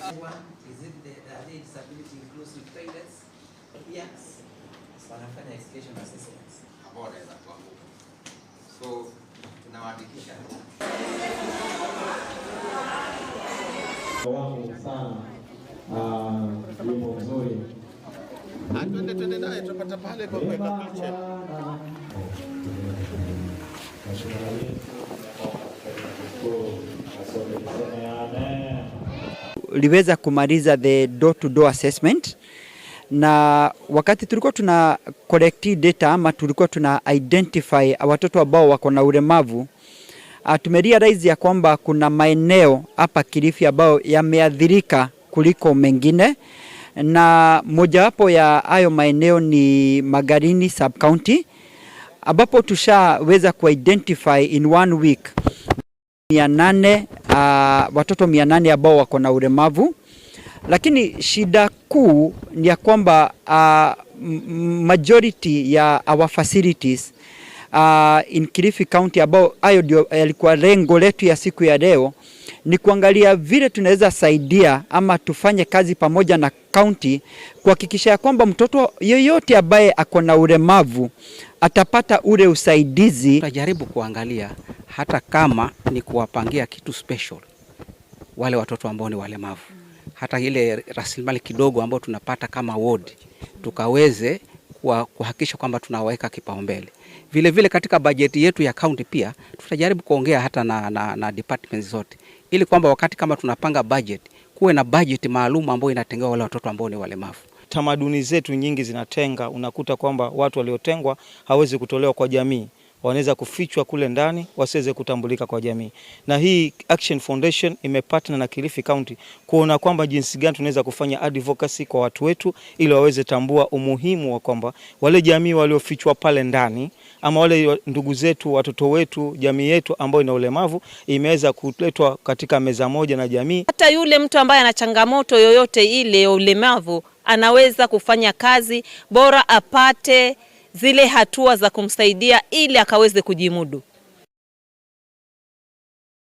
Is it the disability inclusive toilets? Yes. Wanafanya education assessments. About that one. So tunawaandikisha. Wangu sana wimbo mzuri. Twende naye tupata pale kwa kuweka picha. Liweza kumaliza the door to door assessment, na wakati tulikuwa tuna collect data ama tulikuwa tuna identify watoto ambao wako na ulemavu, tumerealize ya kwamba kuna maeneo hapa Kilifi ambao yameathirika kuliko mengine, na mojawapo ya hayo maeneo ni Magarini sub county, ambapo tushaweza kuidentify in 1 week 800 watoto 800 ambao wako na ulemavu. Lakini shida kuu ni ya kwamba majority ya our facilities in Kilifi County, ambao hayo ndio yalikuwa lengo letu ya siku ya leo, ni kuangalia vile tunaweza saidia ama tufanye kazi pamoja na county kuhakikisha ya kwamba mtoto yeyote ambaye ako na ulemavu atapata ule usaidizi. Tutajaribu kuangalia hata kama ni kuwapangia kitu special wale watoto ambao ni walemavu, hata ile rasilimali kidogo ambao tunapata kama ward tukaweze kuhakikisha kwamba tunaweka kipaumbele. Vile vile katika bajeti yetu ya county pia tutajaribu kuongea hata na departments zote, ili kwamba wakati kama tunapanga budget kuwe na budget maalum ambayo inatengewa wale watoto ambao ni walemavu. Tamaduni zetu nyingi zinatenga, unakuta kwamba watu waliotengwa hawezi kutolewa kwa jamii, wanaweza kufichwa kule ndani wasiweze kutambulika kwa jamii. Na hii Action Foundation imepartner na Kilifi County kuona kwamba jinsi gani tunaweza kufanya advocacy kwa watu wetu ili waweze tambua umuhimu wa kwamba wale jamii waliofichwa pale ndani ama wale ndugu zetu, watoto wetu, jamii yetu ambao ina ulemavu imeweza kuletwa katika meza moja na jamii. Hata yule mtu ambaye ana changamoto yoyote ile ya ulemavu anaweza kufanya kazi, bora apate zile hatua za kumsaidia ili akaweze kujimudu.